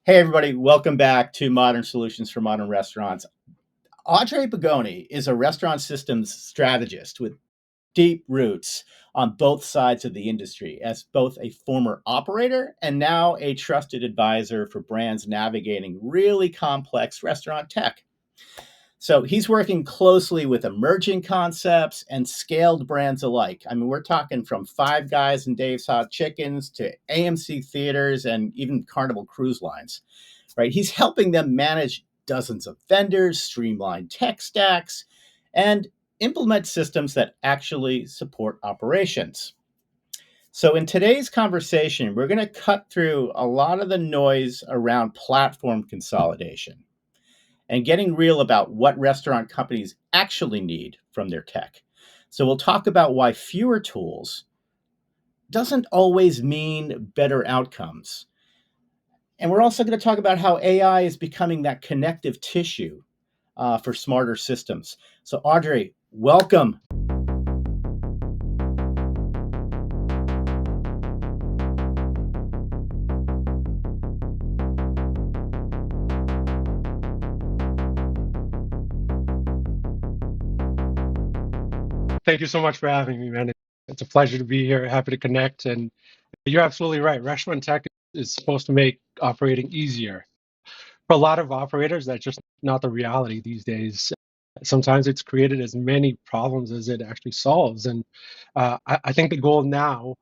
Hey, everybody, welcome back to Modern Solutions for Modern Restaurants. Audre Bogoni is a restaurant systems strategist with deep roots on both sides of the industry as both a former operator and now a trusted advisor for brands navigating really complex restaurant tech. So he's working closely with emerging concepts and scaled brands alike. I mean, we're talking from Five Guys and Dave's Hot Chickens to AMC theaters and even Carnival Cruise Lines, right? He's helping them manage dozens of vendors, streamline tech stacks, and implement systems that actually support operations. So, in today's conversation, we're going to cut through a lot of the noise around platform consolidation and getting real about what restaurant companies actually need from their tech. So, we'll talk about why fewer tools doesn't always mean better outcomes. And we're also going to talk about how AI is becoming that connective tissue for smarter systems. So, Audre, welcome. Thank you so much for having me, man. It's a pleasure to be here. Happy to connect. And you're absolutely right. Restaurant tech is supposed to make operating easier. For a lot of operators, that's just not the reality these days. Sometimes it's created as many problems as it actually solves. And I think the goal now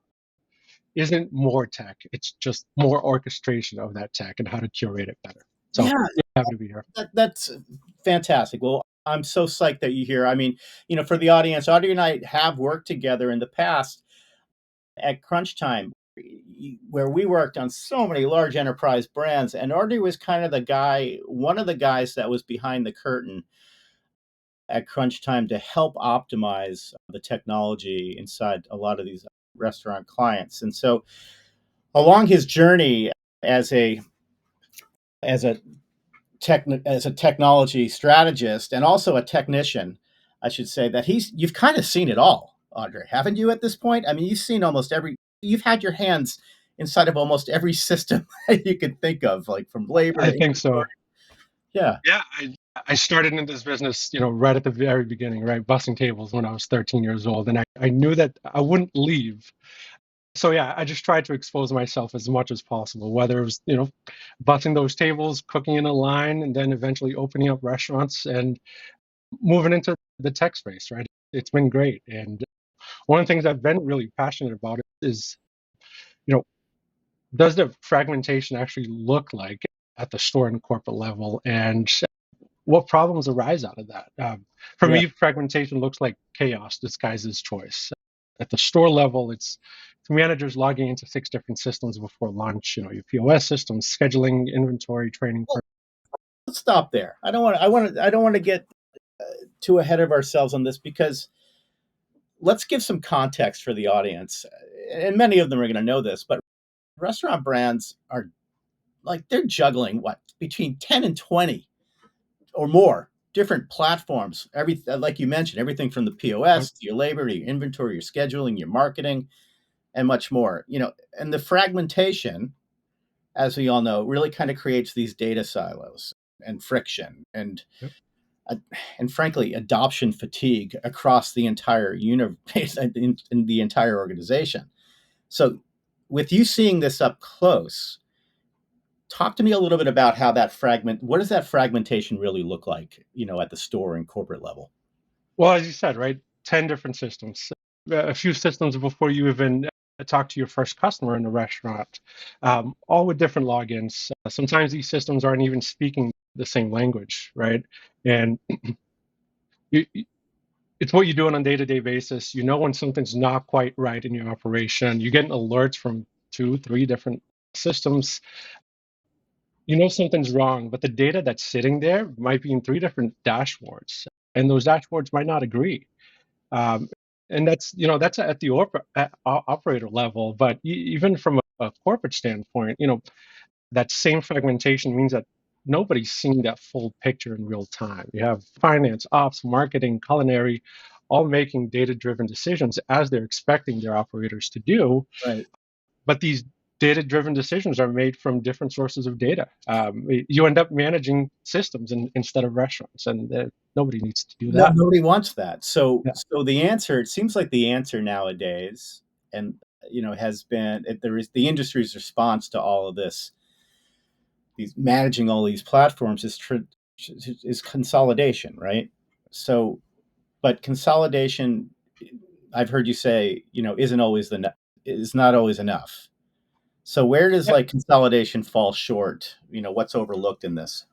isn't more tech, it's just more orchestration of that tech and how to curate it better. So, Yeah, happy to be here. that's fantastic. Well, I'm so psyched that you're here. I mean, for the audience, Audrey and I have worked together in the past at Crunch Time, where we worked on so many large enterprise brands. And Audrey was kind of the guy, one of the guys that was behind the curtain at Crunch Time to help optimize the technology inside a lot of these restaurant clients. And so, along his journey as a as a as a technology strategist and also a technician, I should say that you've kind of seen it all, Audrey, haven't you? At this point, I mean, you've had your hands inside of almost every system that you can think of, like from labor I to think so. inventory. Yeah. Yeah, I started in this business, right at the very beginning, right, bussing tables when I was 13 years old, and I knew that I wouldn't leave. So yeah, I just tried to expose myself as much as possible, whether it was, bussing those tables, cooking in a line, and then eventually opening up restaurants and moving into the tech space, right? It's been great. And one of the things I've been really passionate about is, you know, does the fragmentation actually look like at the store and corporate level? And what problems arise out of that? For Yeah. me, fragmentation looks like chaos disguised as choice. At the store level, it's managers logging into 6 different systems before lunch. Your POS systems, scheduling, inventory, training. Well, let's stop there. I don't want to get too ahead of ourselves on this because let's give some context for the audience. And many of them are going to know this, but restaurant brands are like they're juggling what between 10 and 20 or more different platforms. Every like you mentioned, everything from the POS to your labor to your inventory, your scheduling, your marketing, and much more. And the fragmentation, as we all know, really kind of creates these data silos and friction uh, and frankly adoption fatigue across the entire universe in the entire organization. So, with you seeing this up close, talk to me a little bit about how what does that fragmentation really look like, at the store and corporate level? Well, as you said, right, 10 different systems, a few systems before you even talk to your first customer in a restaurant, all with different logins. Sometimes these systems aren't even speaking the same language, right? And you, it's what you do on a day-to-day basis. You know when something's not quite right in your operation. You're getting alerts from 2, 3 different systems. You know something's wrong, but the data that's sitting there might be in 3 different dashboards, and those dashboards might not agree. Um, and that's at the operator level, but even from a corporate standpoint, that same fragmentation means that nobody's seeing that full picture in real time. You have finance, ops, marketing, culinary, all making data-driven decisions as they're expecting their operators to do. Right. But these data-driven decisions are made from different sources of data. You end up managing systems instead of restaurants, and nobody needs to do No, that. nobody wants that. So, Yeah, so the answer, it seems like the answer nowadays, and has been, there is the industry's response to all of this, these managing all these platforms is consolidation, right? So, but consolidation, I've heard you say, isn't always is not always enough. So where does yeah, like consolidation fall short? What's overlooked in this?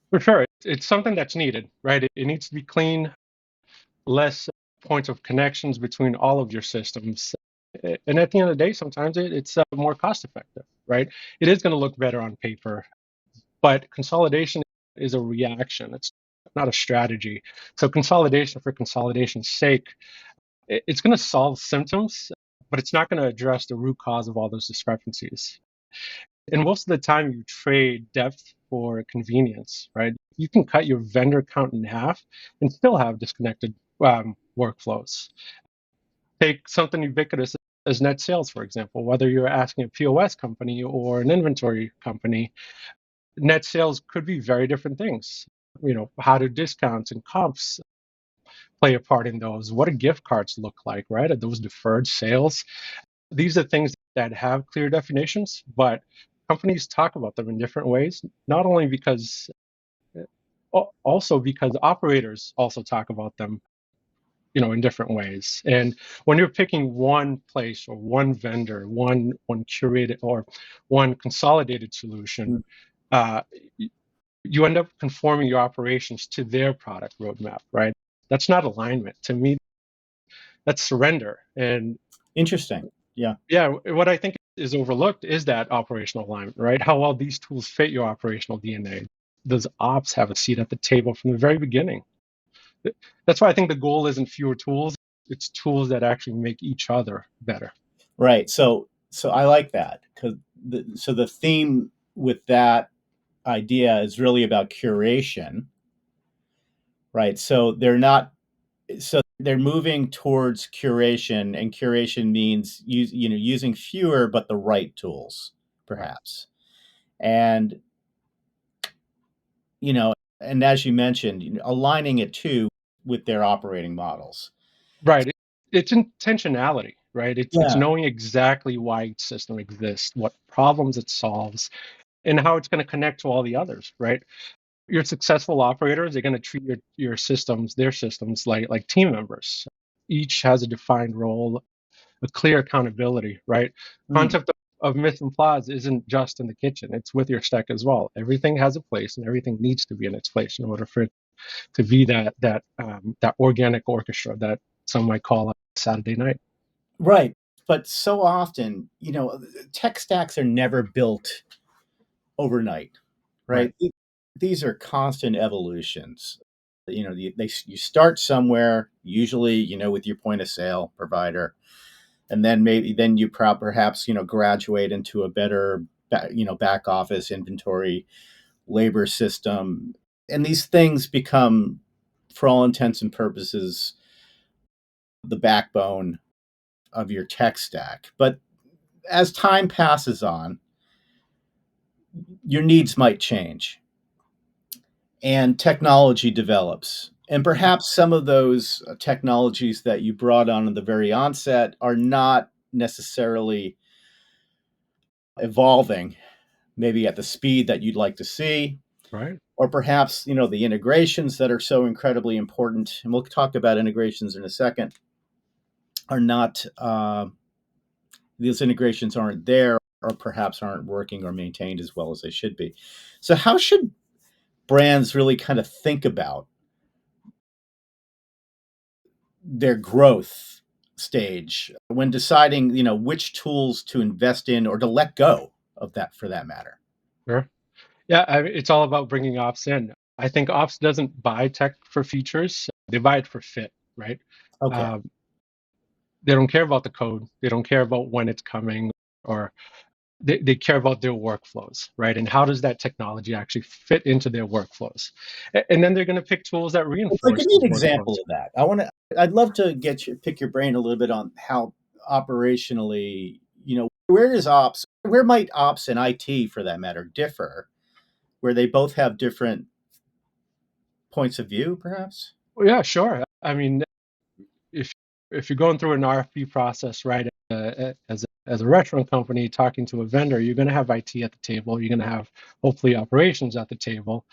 for sure. It's something that's needed, right? It needs to be clean, less points of connections between all of your systems. And at the end of the day, sometimes it's more cost effective, right? It is going to look better on paper, but consolidation is a reaction. It's not a strategy. So consolidation for consolidation's sake, it's going to solve symptoms, but it's not going to address the root cause of all those discrepancies. And most of the time, you trade depth for convenience, right? You can cut your vendor count in half and still have disconnected workflows. Take something ubiquitous as net sales, for example. Whether you're asking a POS company or an inventory company, net sales could be very different things. How do discounts and comps play a part in those? What do gift cards look like, right? Are those deferred sales? These are things that have clear definitions, but companies talk about them in different ways, not only because, also because operators also talk about them, in different ways. And when you're picking one place or one vendor, one curated or one consolidated solution, uh, you end up conforming your operations to their product roadmap, right? That's not alignment. To me, that's surrender. And Interesting. Yeah. yeah, what I think is overlooked is that operational alignment, right? How well these tools fit your operational DNA. Does ops have a seat at the table from the very beginning? That's why I think the goal isn't fewer tools, it's tools that actually make each other better. Right. So I like that because the theme with that idea is really about curation, right? So they're moving towards curation, and curation means using fewer but the right tools, Right. perhaps. And you know, and as you mentioned, aligning it too with their operating models. Right. It's intentionality, right? It's Yeah. knowing exactly why each system exists, what problems it solves, and how it's going to connect to all the others, right? Your successful operators, they're going to treat their systems like team members. Each has a defined role, a clear accountability, right? Mm. Concept of myth and plaza isn't just in the kitchen; it's with your stack as well. Everything has a place, and everything needs to be in its place in order for it to be that organic orchestra that some might call a Saturday night. Right. But so often, tech stacks are never built overnight, Right. right? These are constant evolutions. You start somewhere, usually, with your point of sale provider, and then then you perhaps graduate into a better back office inventory labor system, and these things become, for all intents and purposes, the backbone of your tech stack. But as time passes on, your needs might change and technology develops. And perhaps some of those technologies that you brought on at the very onset are not necessarily evolving, maybe at the speed that you'd like to see, Right. or perhaps the integrations that are so incredibly important, and we'll talk about integrations in a second, are not these integrations aren't there, or perhaps aren't working or maintained as well as they should be. So how should brands really kind of think about their growth stage when deciding, which tools to invest in or to let go of, that for that matter? Sure. Yeah, it's all about bringing ops in. I think ops doesn't buy tech for features; they buy it for fit, right? Okay. Um, they don't care about the code. They don't care about when it's coming, or they care about their workflows, right? And how does that technology actually fit into their workflows? And then they're going to pick tools that So give reinforce me those an workflows. example of that. I'd love to pick your brain a little bit on how operationally, where might ops and IT, for that matter, differ? Where they both have different points of view, perhaps? Well, yeah, sure. I mean, if if you're going through an RFP process, right, as a restaurant company talking to a vendor, you're going to have IT at the table. You're going to have hopefully operations at the table.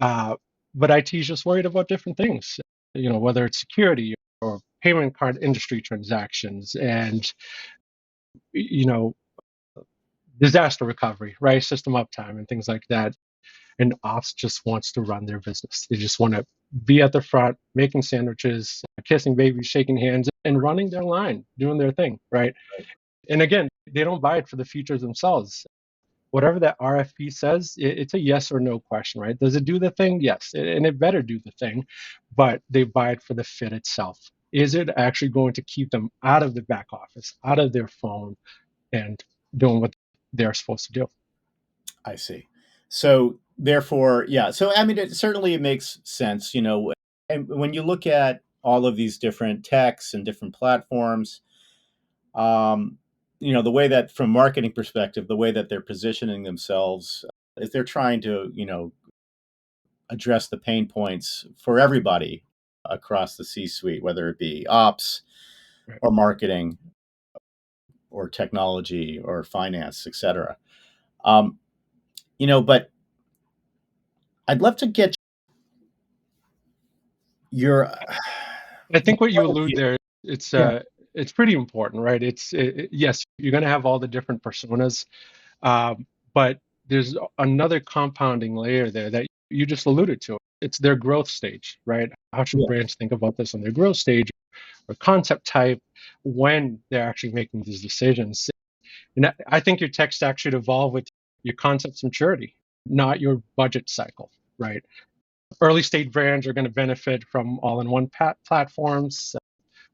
Uh, but IT is just worried about different things, whether it's security or payment card industry transactions and, you know, disaster recovery, right? System uptime and things like that. And ops just wants to run their business. They just want to be at the front, making sandwiches, kissing babies, shaking hands, and running their line, doing their thing, right? And again, they don't buy it for the features themselves. Whatever that RFP says, it's a yes or no question, right? Does it do the thing? Yes, and it better do the thing, but they buy it for the fit itself. Is it actually going to keep them out of the back office, out of their phone, and doing what they're supposed to do? I see. So therefore, yeah. So I mean, it makes sense, And when you look at all of these different techs and different platforms, um, the way that, from marketing perspective, the way that they're positioning themselves is they're trying to, address the pain points for everybody across the C-suite, whether it be ops Right. or marketing or technology or finance, etc. Um, but I'd love to get your I think what you point of allude view. there, Yeah, it's pretty important, right? Yes, you're going to have all the different personas, but there's another compounding layer there that you just alluded to. It's their growth stage, right? How should yeah, brands think about this on their growth stage or concept type when they're actually making these decisions? And I think your tech stack should evolve with your concept's maturity, not your budget cycle, right? Early stage brands are going to benefit from all-in-one platforms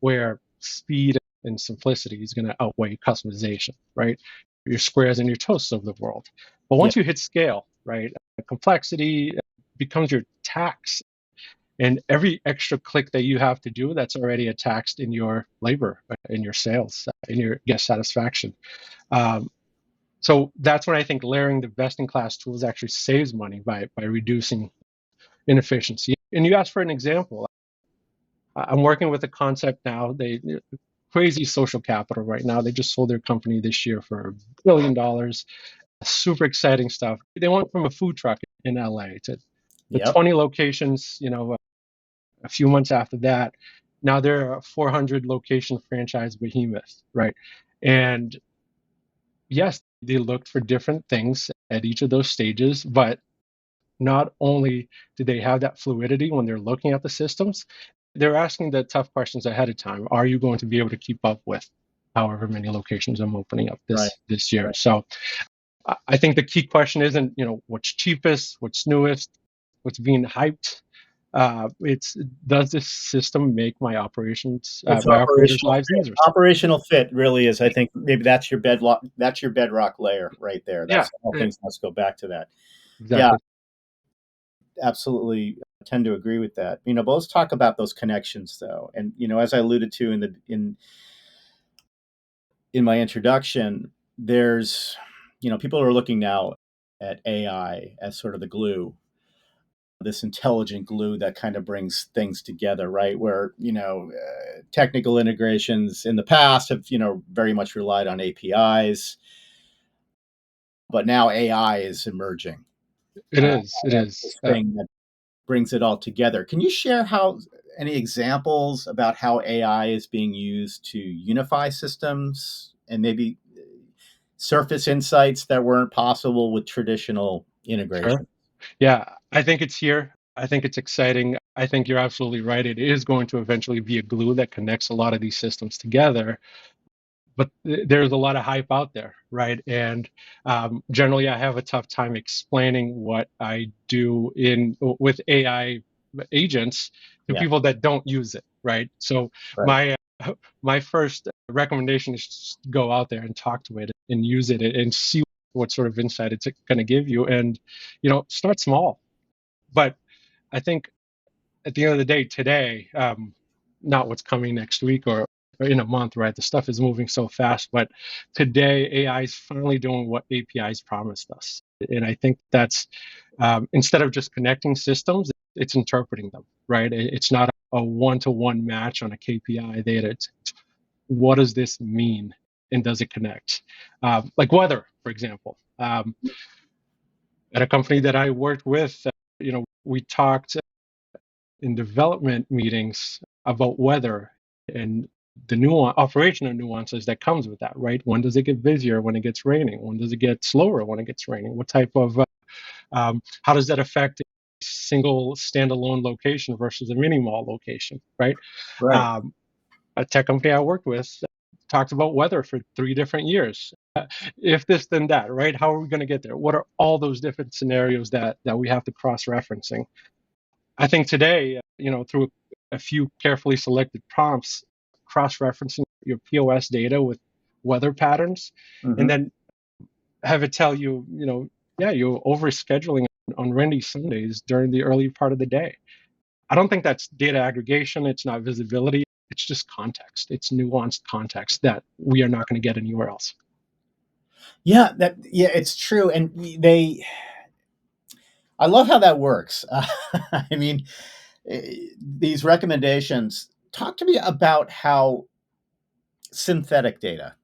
where speed and simplicity is going to outweigh customization, right? Your squares and your toasts of the world. But yeah. once you hit scale, right, complexity becomes your tax. And every extra click that you have to do, that's already a tax in your labor, in your sales, in your guest satisfaction. Um, so that's when I think layering the best in class tools actually saves money by reducing inefficiency. And you asked for an example. I'm working with a concept now. They crazy social capital right now. They just sold their company this year for $1 billion. Super exciting stuff. They went from a food truck in LA to the Yep. 20 locations. A few months after that, now they're a 400 location franchise behemoth, right? And yes, they looked for different things at each of those stages, but not only do they have that fluidity when they're looking at the systems, they're asking the tough questions ahead of time. Are you going to be able to keep up with however many locations I'm opening up Right. this year? Right. So I think the key question isn't what's cheapest, what's newest, what's being hyped. It's does this system make It's my operators' operational lives fit. easier? Operational fit really is, I think, maybe that's your bedrock. That's your bedrock layer right there. Yeah, That's all things must go back to that. Yeah, exactly. absolutely. Tend to agree with that. But let's talk about those connections, though. And as I alluded to in my introduction, there's people are looking now at AI as sort of the glue, this intelligent glue that kind of brings things together, right? Where technical integrations in the past have very much relied on APIs, but now AI is emerging It uh, is. It as is. this thing that brings it all together. Can you share any examples about how AI is being used to unify systems and maybe surface insights that weren't possible with traditional Sure. integration? Yeah, I think it's here. I think it's exciting. I think you're absolutely right. It is going to eventually be a glue that connects a lot of these systems together. But there's a lot of hype out there, right? And generally, I have a tough time explaining what I do in with AI agents to Yeah, people that don't use it, right? So right. my my first recommendation is just go out there and talk to it and use it and see what sort of insight it's going to give you, and start small. But I think at the end of the day, today, not what's coming next week or or in a month, right? The stuff is moving so fast, but today AI is finally doing what APIs promised us, and I think that's instead of just connecting systems, it's interpreting them, right? It's not a one-to-one match on a KPI data. It's what does this mean, and does it connect? Like weather, for example. At a company that I worked with, we talked in development meetings about weather and the operational nuances that comes with that, right? When does it get busier when it gets raining? When does it get slower when it gets raining? What type of how does that affect a single standalone location versus a mini mall location, right? Right. Um, a tech company I worked with talked about weather for 3 different years. If this, then that, right? How are we going to get there? What are all those different scenarios that we have to cross-referencing? I think today, through a few carefully selected prompts, cross-referencing your POS data with weather patterns, and Hmm. then have it tell you, yeah, you're overscheduling on rainy Sundays during the early part of the day. I don't think that's data aggregation. It's not visibility. It's just context. It's nuanced context that we are not going to get anywhere else. Yeah, it's true, and I love how that works. I mean, these recommendations. Talk to me about how synthetic data.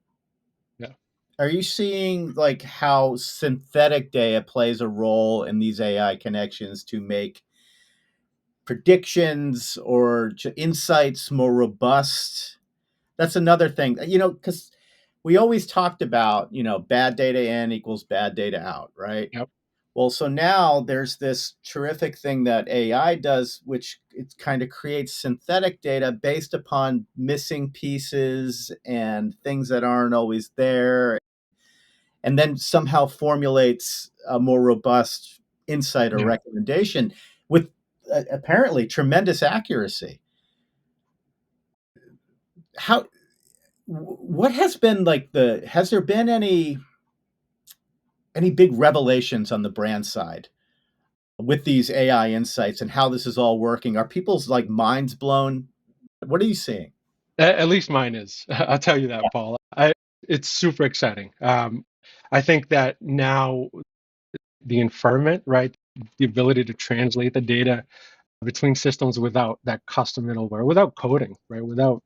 Yeah. Are you seeing like how synthetic data plays a role in these AI connections to make predictions or insights more robust? That's another thing, because we always talked about, bad data in equals bad data out, right? Yep. Well, so now there's this terrific thing that AI does, which it kind of creates synthetic data based upon missing pieces and things that aren't always there, and then somehow formulates a more robust insight or Yeah. recommendation with apparently tremendous accuracy. How what has been like has there been any big revelations on the brand side with these AI insights and how this is all working? Are people's like minds blown? What are you seeing? At least mine is. I'll tell you that, Paul. It's super exciting. I think that now the inferment, right, the ability to translate the data between systems without that custom middleware, without coding, right, without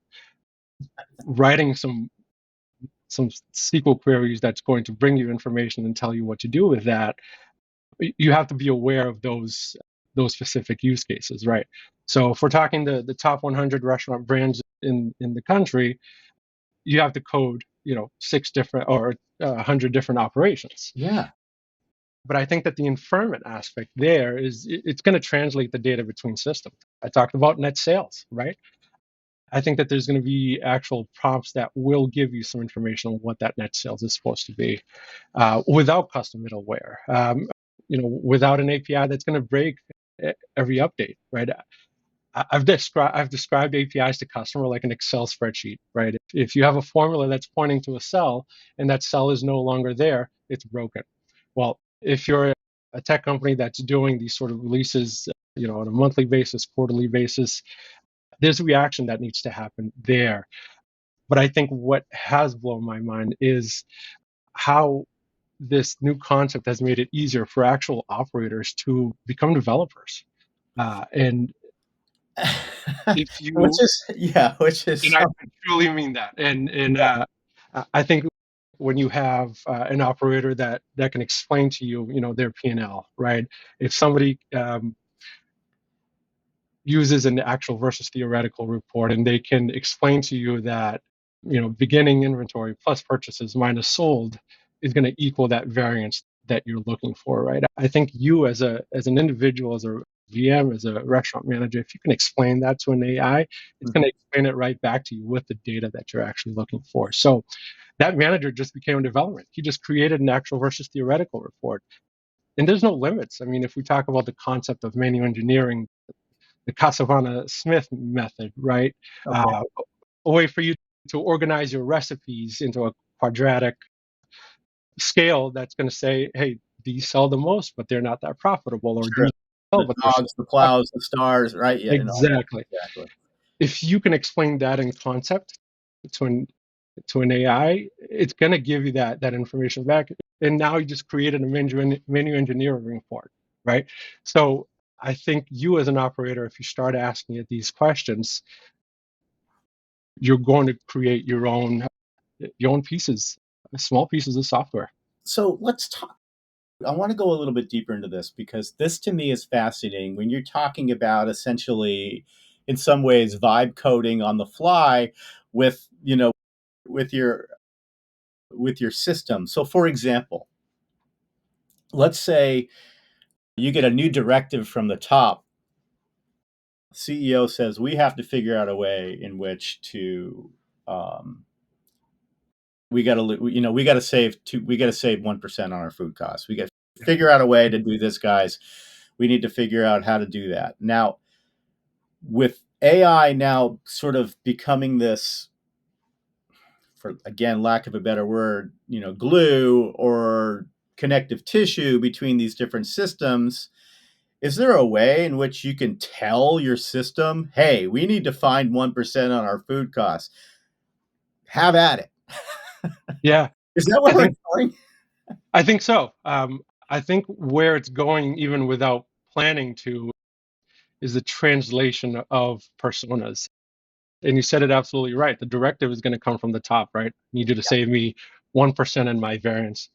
writing some SQL queries that's going to bring you information and tell you what to do with that. You have to be aware of those specific use cases, right? So if we're talking the top 100 restaurant brands in the country, you have to code, 6 different or 100 different operations. Yeah. But I think that the inferment aspect there is it's going to translate the data between systems. I talked about net sales, right? I think that there's going to be actual prompts that will give you some information on what that net sales is supposed to be without custom middleware, without an API that's going to break every update, right? I've described APIs to customer like an Excel spreadsheet, right? If you have a formula that's pointing to a cell and that cell is no longer there, it's broken. Well, if you're a tech company that's doing these sort of releases, on a monthly basis, quarterly basis, there's reaction that needs to happen there. But I think what has blown my mind is how this new concept has made it easier for actual operators to become developers. And if which you is yeah, which is and I truly mean that. And I think when you have an operator that can explain to you, their P&L, right? If somebody uses an actual versus theoretical report and they can explain to you that, beginning inventory plus purchases minus sold is going to equal that variance that you're looking for, right? I think you as an individual, as a VM, as a restaurant manager, if you can explain that to an AI, it's going to Mhm. explain it right back to you with the data that you're actually looking for. So that manager just became a development. He just created an actual versus theoretical report. And there's no limits. I mean, if we talk about the concept of menu engineering, the Cassavana Smith method, right? Okay. Uh, a way for you to organize your recipes into a quadratic scale that's going to say, hey, these sell the most, but they're not that profitable, or Sure. these sell, The but they're so dogs, the plows, the stars, right? Yeah, exactly. exactly. If you can explain that in concept, to an AI, it's going to give you that information back. And now you just created a menu engineering report, right? So I think you as an operator, if you start asking it these questions, you're going to create your own pieces, small pieces of software. So let's talk. I want to go a little bit deeper into this because this to me is fascinating when you're talking about essentially, in some ways, vibe coding on the fly with, with your system. So for example, let's say you get a new directive from the top. CEO says we have to figure out a way in which to we got to we got to save 1% on our food costs. We got to figure out a way to do this, guys. We need to figure out how to do that. Now, with AI now sort of becoming this, for again lack of a better word, glue or connective tissue between these different systems, is there a way in which you can tell your system, hey, we need to find 1% on our food costs? Have at it. Yeah, Is that I where we're think going? I think so. I think where it's going, even without planning to, is the translation of personas. And you said it absolutely right. The directive is going to come from the top, right? I need you to save me 1% in my variance.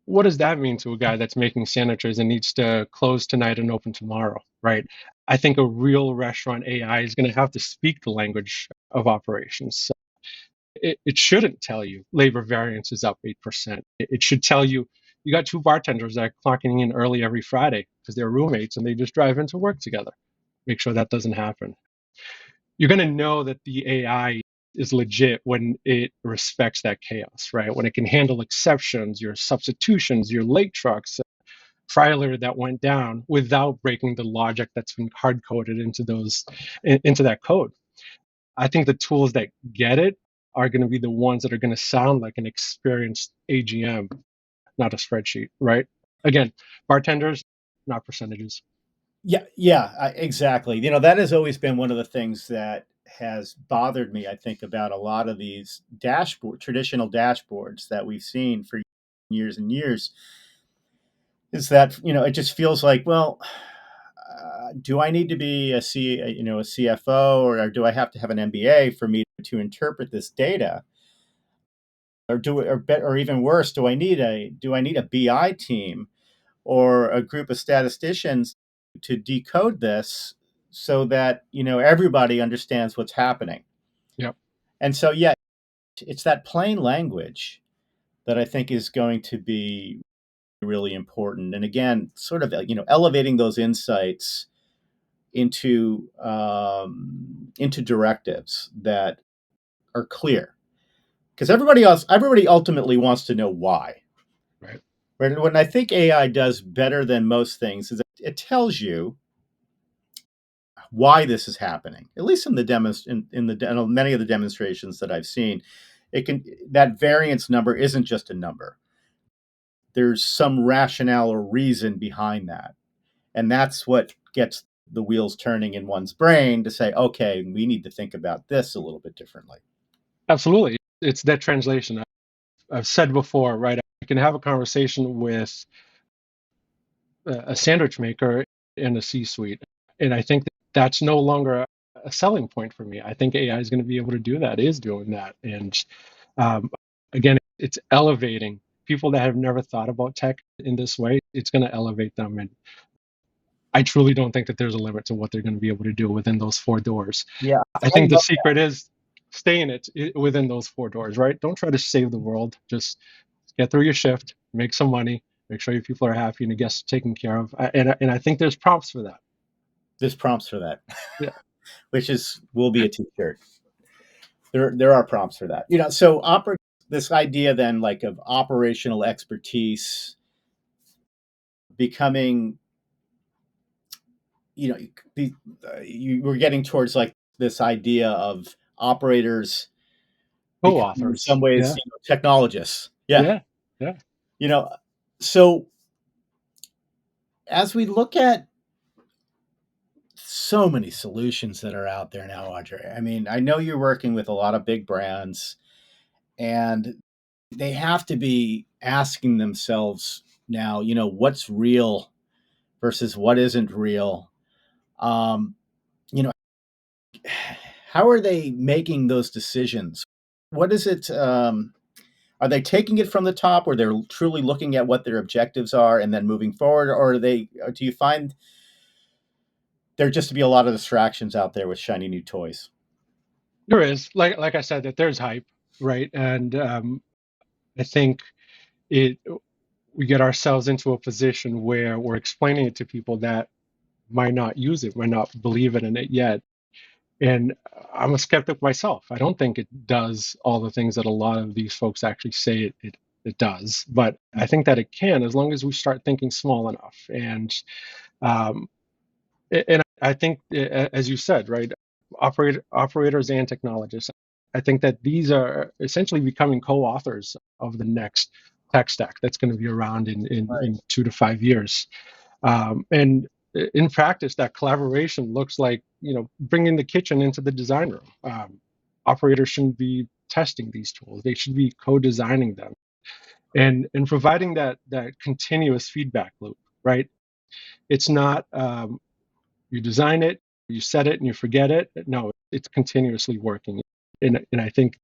What does that mean to a guy that's making sandwiches and needs to close tonight and open tomorrow, right? I think a real restaurant AI is going to have to speak the language of operations. So it shouldn't tell you labor variance is up 8%. It should tell you you got two bartenders that are clocking in early every Friday because they're roommates and they just drive into work together. Make sure that doesn't happen. You're going to know that the AI is legit when it respects that chaos, right? When it can handle exceptions, your substitutions, your late trucks, trailer that went down without breaking the logic that's been hard coded into that code. I think the tools that get it are going to be the ones that are going to sound like an experienced AGM, not a spreadsheet, right? Again, bartenders, not percentages. Yeah, yeah, exactly. That has always been one of the things that has bothered me, I think, about a lot of these traditional dashboards that we've seen for years and years, is that, it just feels like, well, do I need to be a CFO, or do I have to have an MBA for me to interpret this data? Or even worse, do I need a BI team or a group of statisticians to decode this so that everybody understands what's happening? Yep, And so, yeah, it's that plain language that I think is going to be really important. And again, sort of elevating those insights into directives that are clear, because everybody ultimately wants to know why. right. Right? What I think AI does better than most things is it tells you why this is happening. At least in the demos, in many of the demonstrations that I've seen, that variance number isn't just a number. There's some rationale or reason behind that, and that's what gets the wheels turning in one's brain to say, okay, we need to think about this a little bit differently. Absolutely. It's that translation. I've said before, right? I can have a conversation with a sandwich maker in a C-suite, and I think that's no longer a selling point for me. I think AI is going to be able to do that, is doing that, and um, again, it's elevating people that have never thought about tech in this way. It's going to elevate them, and I truly don't think that there's a limit to what they're going to be able to do within those four doors. Yeah, I I think the love secret is staying within those four doors, right? Don't try to save the world. Just get through your shift, make some money, make sure your people are happy and the guests are taken care of. And I think there's prompts for that. There's prompts for that, Yeah. which will be a t-shirt. There are prompts for that. So this idea then, like, of operational expertise becoming, you know, you were getting towards, like, this idea of operators becoming, in Co-authors. some ways, Yeah. technologists. Yeah. Yeah. Yeah. You know, so as we look at so many solutions that are out there now, Audrey. I mean, I know you're working with a lot of big brands, and they have to be asking themselves now, what's real versus what isn't real. Um, you know, how are they making those decisions? What is it? Are they taking it from the top, where they're truly looking at what their objectives are and then moving forward, or do you find there just to be a lot of distractions out there with shiny new toys? There is, like I said, that there's hype, right? And I think it we get ourselves into a position where we're explaining it to people that might not use it, might not believe in it yet. And I'm a skeptic myself. I don't think it does all the things that a lot of these folks actually say it does. But I think that it can, as long as we start thinking small enough. Um, and I think, as you said, right, operators and technologists, I think that these are essentially becoming co-authors of the next tech stack that's going to be around in 2 to 5 years. And in practice, that collaboration looks like, bringing the kitchen into the design room. Operators shouldn't be testing these tools; they should be co-designing them, and providing that continuous feedback loop. Right? It's not you design it, you set it, and you forget it. No, it's continuously working. And I think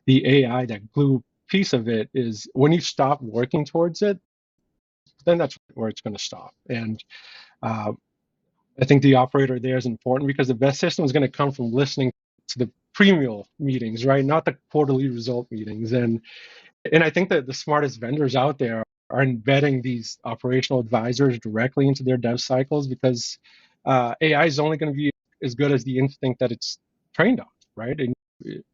the AI, that glue piece of it, is when you stop working towards it, then that's where it's going to stop. And uh, I think the operator there is important, because the best system is going to come from listening to the pre-meal meetings, right? Not the quarterly result meetings. And I think that the smartest vendors out there are embedding these operational advisors directly into their dev cycles, because AI is only going to be as good as the instinct that it's trained on, right? And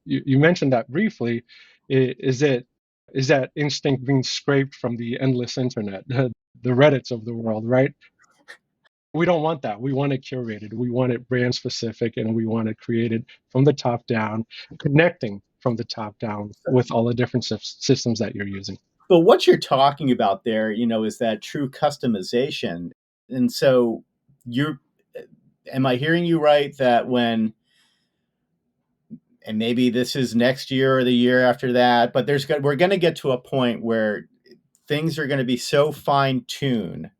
you mentioned that briefly. Is that instinct being scraped from the endless internet, the Reddits of the world, right? We don't want that. We want it curated. We want it brand specific, and we want it created from the top down, connecting from the top down with all the different systems that you're using. But what you're talking about there, is that true customization. And so you're, am I hearing you right that when, and maybe this is next year or the year after that, but we're going to get to a point where things are going to be so fine tuned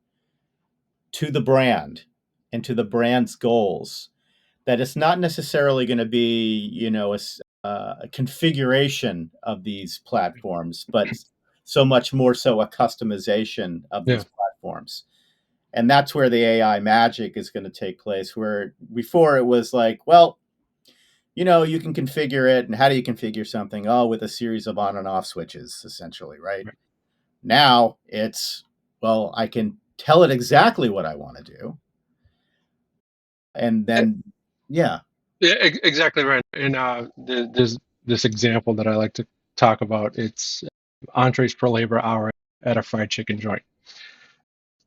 to the brand and to the brand's goals that it's not necessarily going to be, a configuration of these platforms, but so much more so a customization of Yeah. these platforms. And that's where the AI magic is going to take place. Where before it was like, well, you can configure it. And how do you configure something? Oh, with a series of on and off switches, essentially, right? Right. Now it's, well, I can tell it exactly what I want to do. And then, yeah. Yeah, exactly right. And there's this example that I like to talk about. It's entrees per labor hour at a fried chicken joint.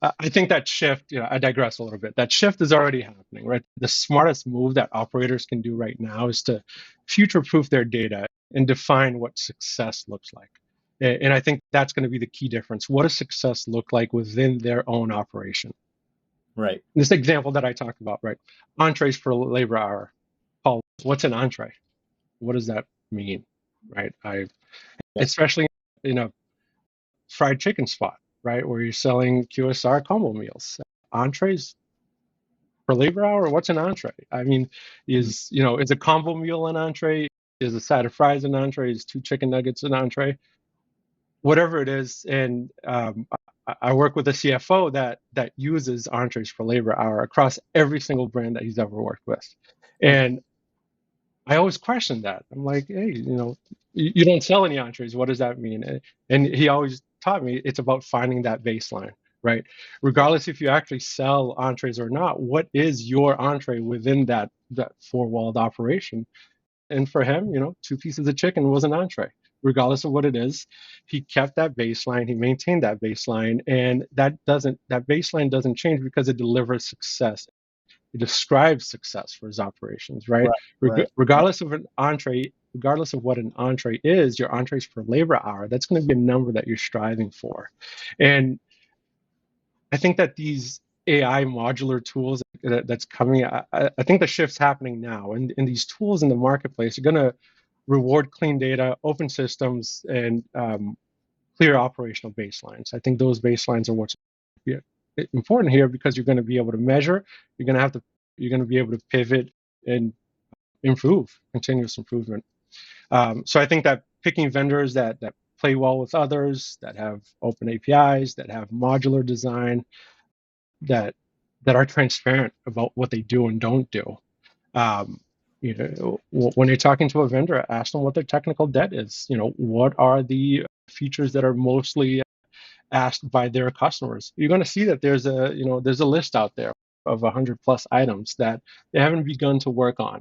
I think that shift, I digress a little bit. That shift is already happening, right? The smartest move that operators can do right now is to future-proof their data and define what success looks like. And I think that's going to be the key difference. What does success look like within their own operation? Right. This example that I talked about, right? Entrees per labor hour. Paul, what's an entree? What does that mean, right? Especially in a fried chicken spot, right, where you're selling QSR combo meals. Entrees per labor hour? What's an entree? I mean, is a combo meal an entree? Is a side of fries an entree? Is two chicken nuggets an entree? Whatever it is, and I work with a CFO that uses entrees per labor hour across every single brand that he's ever worked with, Okay. and I always question that. I'm like, hey, you don't sell any entrees. What does that mean? And he always taught me it's about finding that baseline, right? Regardless if you actually sell entrees or not, what is your entree within that four-walled operation? And for him, two pieces of chicken was an entree. Regardless of what it is, he kept that baseline, he maintained that baseline, and that baseline doesn't change because it delivers success. It describes success for his operations, right? Right. Right. Regardless of an entree, regardless of what an entree is, your entrees per labor hour, that's going to be a number that you're striving for. And I think that these AI modular tools that's coming. I think the shift's happening now, and these tools in the marketplace are going to reward clean data, open systems, and clear operational baselines. I think those baselines are what's important here, because you're going to be able to measure, you're going to be able to pivot and improve, continuous improvement. So I think that picking vendors that play well with others, that have open APIs, that have modular design, that are transparent about what they do and don't do. Um, when you're talking to a vendor, ask them what their technical debt is. What are the features that are mostly asked by their customers? You're going to see that there's a list out there of 100+ items that they haven't begun to work on.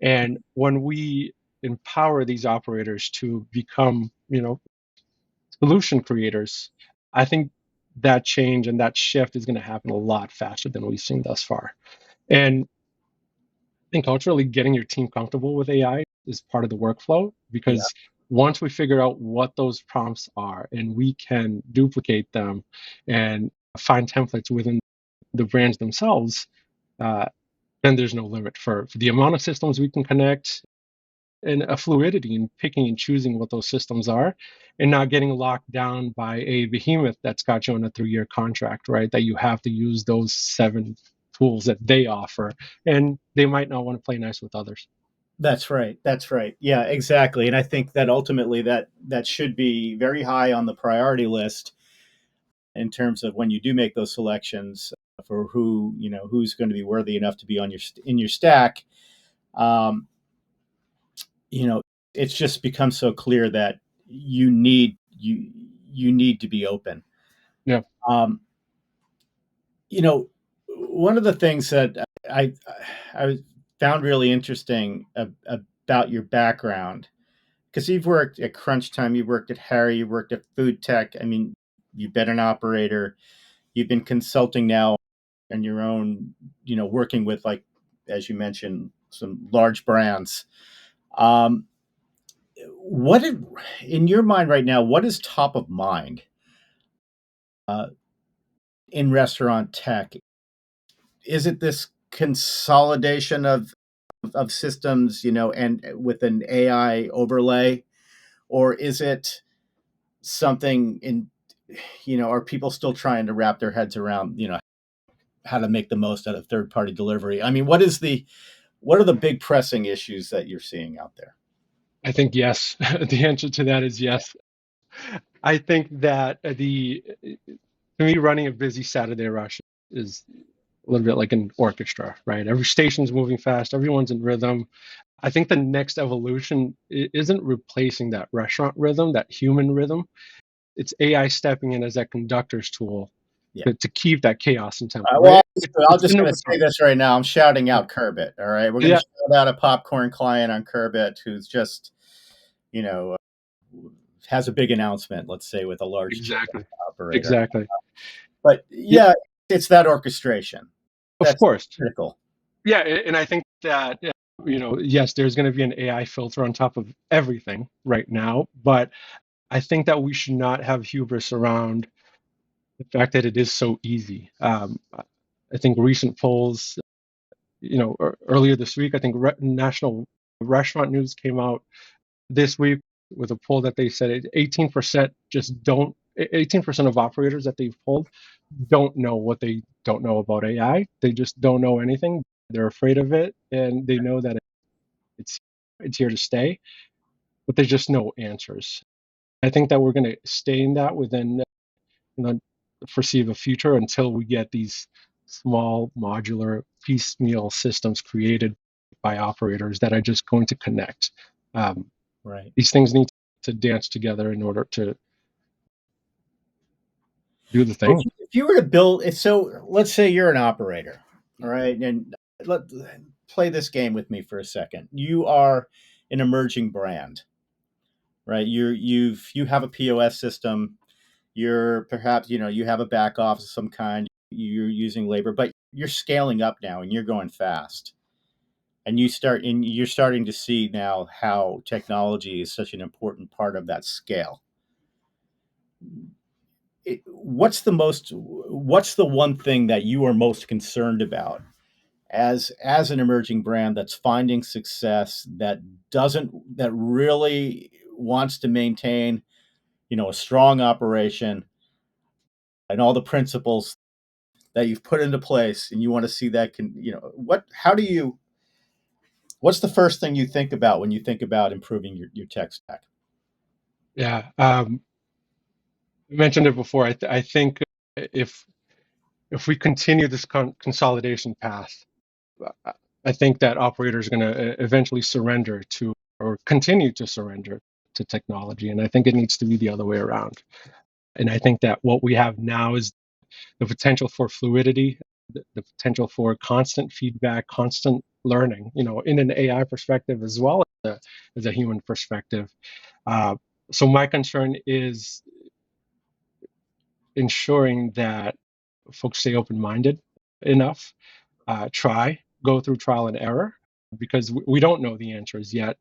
And when we empower these operators to become, solution creators, I think that change and that shift is going to happen a lot faster than we've seen thus far. And I think culturally, getting your team comfortable with AI is part of the workflow, Yeah, because once we figure out what those prompts are and we can duplicate them and find templates within the brands themselves, uh, then there's no limit for the amount of systems we can connect, and a fluidity in picking and choosing what those systems are, and not getting locked down by a behemoth that's got you on a 3-year contract, right? That you have to use those 7 tools that they offer, and they might not want to play nice with others. that's right. That's right. Yeah, exactly. And I think that ultimately that should be very high on the priority list in terms of when you do make those selections for who's going to be worthy enough to be on your stack. Um, you know, it's just become so clear that you need to be open. Yeah. Um, one of the things that I I found really interesting about your background, because you've worked at Crunch Time, you've worked at Harry, you've worked at Food Tech. I mean, you've been an operator, you've been consulting now on your own, working with, like, as you mentioned, some large brands. Um, what in your mind right now, what is top of mind uh, in restaurant tech? Is it this consolidation of systems, and with an AI overlay, or is it something are people still trying to wrap their heads around, how to make the most out of third party delivery? I mean, what are the big pressing issues that you're seeing out there? I think yes. The answer to that is yes. I think that to me, running a busy Saturday rush is a little bit like an orchestra, right? Every station's moving fast, everyone's in rhythm. I think the next evolution isn't replacing that restaurant rhythm, that human rhythm. It's AI stepping in as that conductor's tool Yeah. to keep that chaos in tempo, Well, right? I'm It's just in the going to say baton. this right now. I'm shouting out Curbit. All right, we're going to Yeah, shout out a popcorn client on Curbit who's just, you know, has a big announcement. Let's say with a large chicken exactly. operator. Exactly. But Yeah, yeah, it's that orchestration of that's course. critical. Yeah, and I think that, yes, there's going to be an AI filter on top of everything right now, but I think that we should not have hubris around the fact that it is so easy. I think recent polls, earlier this week, I think National Restaurant News came out this week with a poll that they said 18% just don't. 18% of operators that they've polled don't know what they don't know about AI. They just don't know anything. They're afraid of it, and they know that it's it's here to stay, but there's just no answers. I think that we're going to stay in that within the foreseeable future until we get these small modular piecemeal systems created by operators that are just going to connect. Um, Right. these things need to dance together in order to do the Well, thing. if you were to build, so let's say you're an operator, all right, and let play this game with me for a second. You are an emerging brand, right? You have a POS system. You're perhaps you have a back office of some kind. You're using labor, but you're scaling up now, and you're going fast. And you're starting to see now how technology is such an important part of that scale. what's the one thing that you are most concerned about as an emerging brand that's finding success, that really wants to maintain, a strong operation and all the principles that you've put into place, and you want to see that what's the first thing you think about when you think about improving your tech stack? Yeah, I mentioned it before. I think if if we continue this consolidation path, I think that operators are going to eventually surrender to or continue to surrender to technology, and I think it needs to be the other way around. And I think that what we have now is the potential for fluidity, the potential for constant feedback, constant learning, in an AI perspective as well as a human perspective. Uh, so my concern is ensuring that folks stay open-minded enough, go through trial and error, because we don't know the answers yet,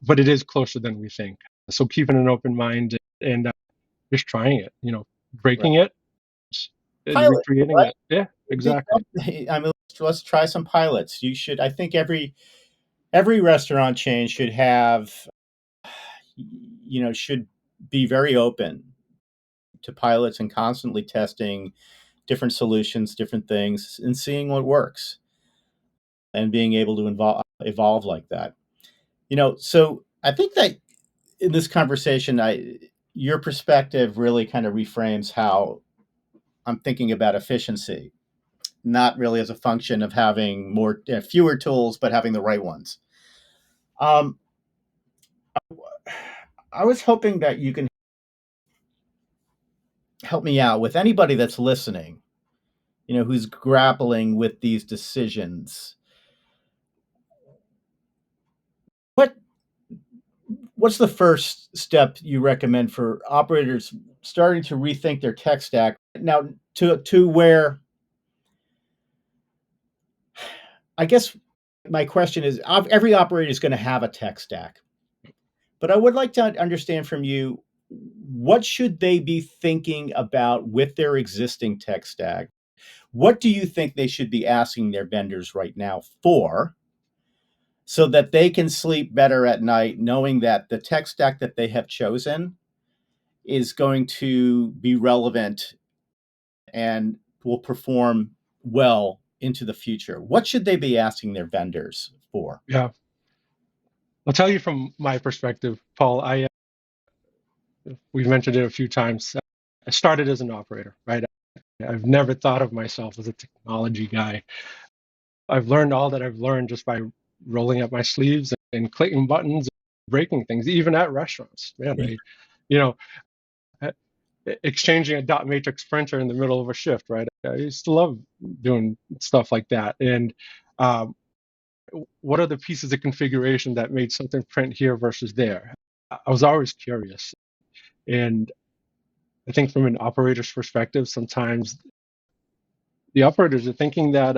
but it is closer than we think. So keeping an open mind and just trying it, Right. breaking it and Pilot, recreating right? it. Yeah, exactly. I mean, let's try some pilots. You should. I think every restaurant chain should have, should be very open to pilots and constantly testing different solutions, different things, and seeing what works, and being able to evolve like that. So I think that in this conversation, your perspective really kind of reframes how I'm thinking about efficiency, not really as a function of having fewer tools, but having the right ones. Um, I was hoping that you can help me out with anybody that's listening, who's grappling with these decisions. What what's the first step you recommend for operators starting to rethink their tech stack now, to where, I guess my question is, every operator is going to have a tech stack, but I would like to understand from you, what should they be thinking about with their existing tech stack? What do you think they should be asking their vendors right now for, so that they can sleep better at night knowing that the tech stack that they have chosen is going to be relevant and will perform well into the future? What should they be asking their vendors for? Yeah. I'll tell you from my perspective, Paul. We've mentioned it a few times. I started as an operator, right? I've never thought of myself as a technology guy. I've learned all that I've learned just by rolling up my sleeves and clicking buttons, and breaking things, even at restaurants. Man, you know, uh, exchanging a dot matrix printer in the middle of a shift, right? I used to love doing stuff like that. And um, what are the pieces of configuration that made something print here versus there? I was always curious. And I think from an operator's perspective, sometimes the operators are thinking that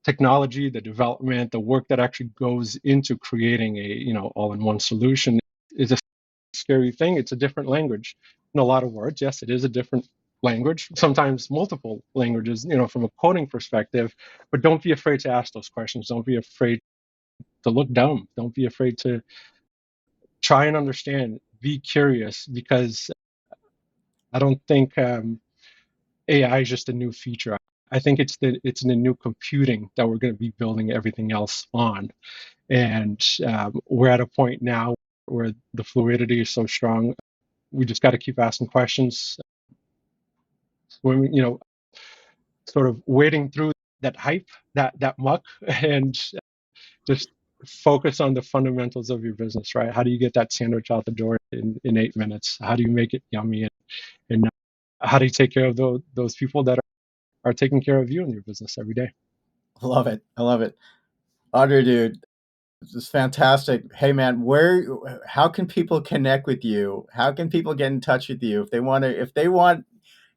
technology, the development, the work that actually goes into creating a all-in-one solution is a scary thing. It's a different language in a lot of words. Yes, it is a different language, sometimes multiple languages, from a coding perspective. But don't be afraid to ask those questions. Don't be afraid to look dumb. Don't be afraid to try and understand. Be curious, because I don't think AI is just a new feature. I think it's the new computing that we're going to be building everything else on, and we're at a point now where the fluidity is so strong. We just got to keep asking questions. When sort of wading through that hype, that muck, and just focus on the fundamentals of your business. Right? How do you get that sandwich out the door in 8 minutes? How do you make it yummy, and how do you take care of those people that are taking care of you in your business every day? I love it. I love it. Audrey, dude, this is fantastic. Hey, man, how can people connect with you? How can people get in touch with you if they want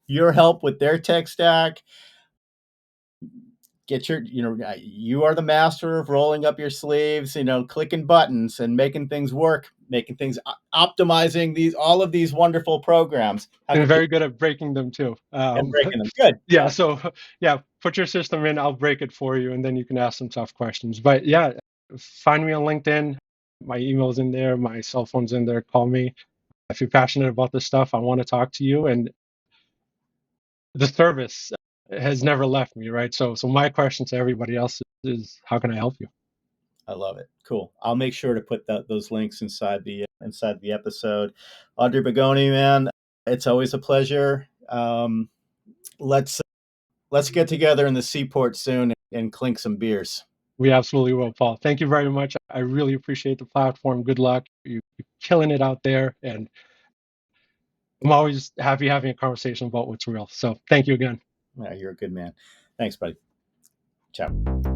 your help with their tech stack? You are the master of rolling up your sleeves, clicking buttons and making things work. making things, optimizing all of these wonderful programs. How And can very people good at breaking them too. and breaking them? Good. Yeah, so yeah, put your system in, I'll break it for you, and then you can ask some tough questions. But yeah, find me on LinkedIn. My email's in there, my cell phone's in there. Call me if you're passionate about this stuff. I want to talk to you, and the service has never left me, right? So my question to everybody else is how can I help you? I love it. Cool. I'll make sure to put those links inside the episode. Audre Bogoni, man, it's always a pleasure. Let's get together in the seaport soon and clink some beers. We absolutely will, Paul. Thank you very much. I really appreciate the platform. Good luck. You're killing it out there, and I'm always happy having a conversation about what's real. So thank you again. Yeah, you're a good man. Thanks, buddy. Ciao.